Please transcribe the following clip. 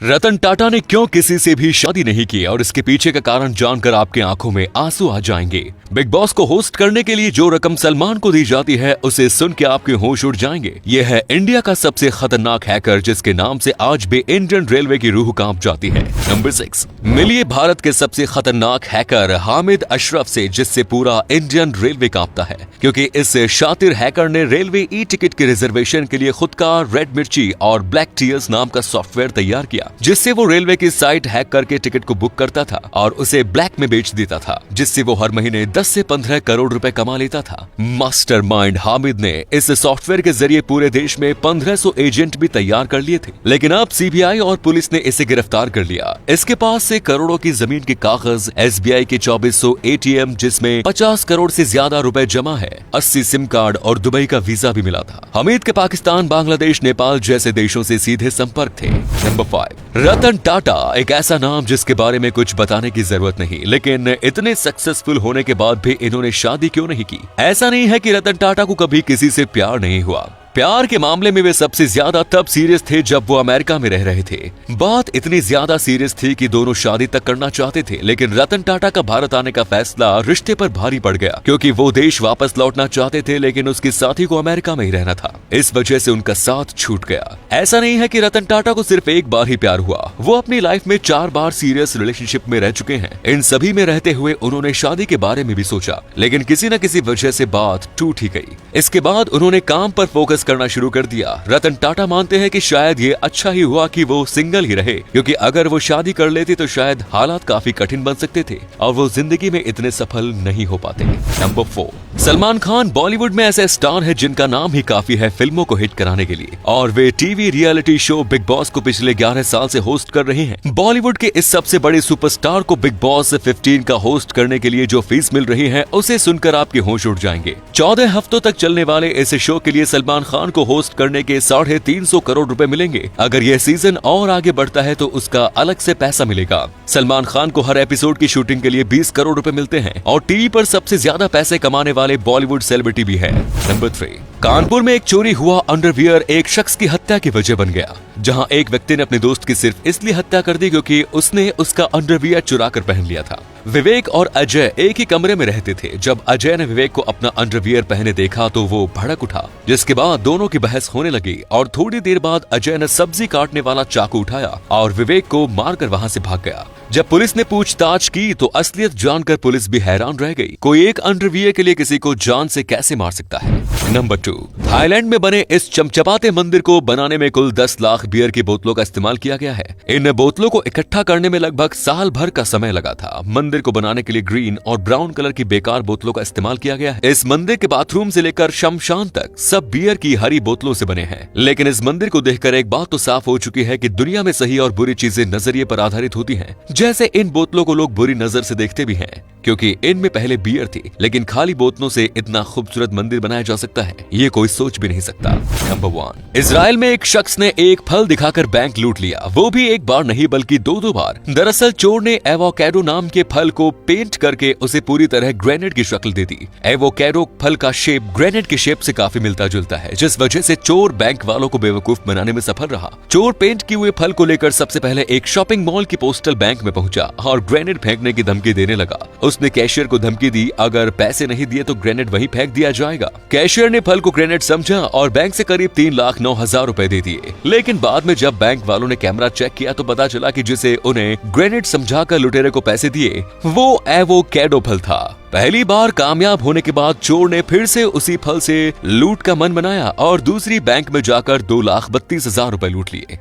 रतन टाटा ने क्यों किसी से भी शादी नहीं की और इसके पीछे का कारण जानकर आपके आंखों में आंसू आ जाएंगे। बिग बॉस को होस्ट करने के लिए जो रकम सलमान को दी जाती है उसे सुन के आपके होश उड़ जाएंगे। यह है इंडिया का सबसे खतरनाक हैकर जिसके नाम से आज भी इंडियन रेलवे की रूह कांप जाती है। नंबर 6, मिलिए भारत के सबसे खतरनाक हैकर हामिद अशरफ से, जिससे पूरा इंडियन रेलवे कांपता है, क्योंकि इस शातिर हैकर ने रेलवे ई टिकट के रिजर्वेशन के लिए खुद का रेड मिर्ची और ब्लैक टीयर्स नाम का सॉफ्टवेयर तैयार किया, जिससे वो रेलवे की साइट हैक करके टिकट को बुक करता था और उसे ब्लैक में बेच देता था, जिससे वो हर महीने 10 से 15 करोड़ रुपए कमा लेता था। मास्टरमाइंड हामिद ने इस सॉफ्टवेयर के जरिए पूरे देश में 1500 एजेंट भी तैयार कर लिए थे, लेकिन अब सीबीआई और पुलिस ने इसे गिरफ्तार कर लिया। इसके पास से करोड़ों की जमीन के कागज, एसबीआई के 2400 एटीएम जिसमें 50 करोड़ से ज्यादा रुपए जमा है, 80 सिम कार्ड और दुबई का वीजा भी मिला था। हामिद के पाकिस्तान, बांग्लादेश, नेपाल जैसे देशों से सीधे संपर्क थे। नंबर 5, रतन टाटा एक ऐसा नाम जिसके बारे में कुछ बताने की जरूरत नहीं, लेकिन इतने सक्सेसफुल होने के बाद भी इन्होंने शादी क्यों नहीं की। ऐसा नहीं है कि रतन टाटा को कभी किसी से प्यार नहीं हुआ। प्यार के मामले में वे सबसे ज्यादा तब सीरियस थे जब वो अमेरिका में रह रहे थे। बात इतनी ज्यादा सीरियस थी कि दोनों शादी तक करना चाहते थे, लेकिन रतन टाटा का भारत आने का फैसला रिश्ते पर भारी पड़ गया, क्योंकि वो देश वापस लौटना चाहते थे, लेकिन उसके साथी को अमेरिका में ही रहना था। इस वजह से उनका साथ छूट गया। ऐसा नहीं है कि रतन टाटा को सिर्फ एक बार ही प्यार हुआ, वो अपनी लाइफ में 4 बार सीरियस रिलेशनशिप में रह चुके हैं। इन सभी में रहते हुए उन्होंने शादी के बारे में भी सोचा, लेकिन किसी न किसी वजह से बात टूट ही गई। इसके बाद उन्होंने काम पर फोकस करना शुरू कर दिया। रतन टाटा मानते हैं कि शायद ये अच्छा ही हुआ कि वो सिंगल ही रहे, क्योंकि अगर वो शादी कर लेते तो शायद हालात काफी कठिन बन सकते थे और वो जिंदगी में इतने सफल नहीं हो पाते। नंबर 4, सलमान खान बॉलीवुड में ऐसे स्टार है जिनका नाम ही काफी है फिल्मों को हिट कराने के लिए, और वे TV reality show Bigg Boss को पिछले 11 साल से होस्ट कर रहे हैं। बॉलीवुड के इस सबसे बड़े सुपरस्टार को बिग बॉस 15 का होस्ट करने के लिए जो फीस मिल रही है उसे सुनकर आपके होश उड़ जाएंगे। 14 हफ्तों तक चलने वाले इस शो के लिए सलमान खान को होस्ट करने के 350 करोड़ रुपए मिलेंगे। अगर यह सीजन और आगे बढ़ता है तो उसका अलग से पैसा मिलेगा। सलमान खान को हर एपिसोड की शूटिंग के लिए 20 करोड़ रुपए मिलते हैं और टीवी पर सबसे ज्यादा पैसे कमाने वाले बॉलीवुड सेलिब्रिटी भी है। नंबर 3, कानपुर में एक चोरी हुआ अंडरवियर एक शख्स की हत्या की वजह बन गया, जहां एक व्यक्ति ने अपने दोस्त की सिर्फ इसलिए हत्या कर दी क्योंकि उसने उसका अंडरवियर चुरा कर पहन लिया था। विवेक और अजय एक ही कमरे में रहते थे। जब अजय ने विवेक को अपना अंडरवियर पहने देखा तो वो भड़क उठा, जिसके बाद दोनों की बहस होने लगी और थोड़ी देर बाद अजय ने सब्जी काटने वाला चाकू उठाया और विवेक को मारकर वहां से भाग गया। जब पुलिस ने पूछताछ की तो असलियत जानकर पुलिस भी हैरान रह गई। कोई एक अंडरवियर के लिए किसी को जान से कैसे मार सकता है। नंबर 2, थाईलैंड में बने इस चमचमाते मंदिर को बनाने में कुल 10 लाख बियर की बोतलों का इस्तेमाल किया गया है। इन बोतलों को इकट्ठा करने में लगभग साल भर का समय लगा था। मंदिर को बनाने के लिए ग्रीन और ब्राउन कलर की बेकार बोतलों का इस्तेमाल किया गया है। इस मंदिर के बाथरूम से लेकर शमशान तक सब बियर की हरी बोतलों से बने हैं। लेकिन इस मंदिर को देखकर एक बात तो साफ हो चुकी है कि दुनिया में सही और बुरी चीजें नजरिए पर आधारित होती हैं। जैसे इन बोतलों को लोग बुरी नजर से देखते भी हैं, क्योंकि इनमें पहले बियर थी, लेकिन खाली बोतलों से इतना खूबसूरत मंदिर बनाया जा सकता है, ये कोई सोच भी नहीं सकता। नंबर 1, इजराइल में एक शख्स ने एक फल दिखाकर बैंक लूट लिया, वो भी एक बार नहीं बल्कि 2 बार। दरअसल चोर ने एवोकाडो नाम के फल को पेंट करके उसे पूरी तरह ग्रेनेड की शक्ल दे दी। एवोकाडो फल का शेप ग्रेनेड की शेप से काफी मिलता जुलता है, जिस वजह से चोर बैंक वालों को बेवकूफ बनाने में सफल रहा। चोर पेंट किए हुए फल को लेकर सबसे पहले एक शॉपिंग मॉल की पोस्टल बैंक में पहुंचा और ग्रेनेड फेंकने की धमकी देने लगा। उसने कैशियर को धमकी दी, अगर पैसे नहीं दिए तो ग्रेनेड वहीं फेंक दिया जाएगा। कैशियर ने फल को ग्रेनेड समझा और बैंक से करीब 3,09,000 रुपए दे दिए। लेकिन बाद में जब बैंक वालों ने कैमरा चेक किया तो पता चला कि जिसे उन्हें ग्रेनेड समझाकर लुटेरे को पैसे दिए वो एवोकाडो फल था। पहली बार कामयाब होने के बाद चोर ने फिर से उसी फल से लूट का मन बनाया और दूसरी बैंक में जाकर 2,32,000 रुपए लूट लिए।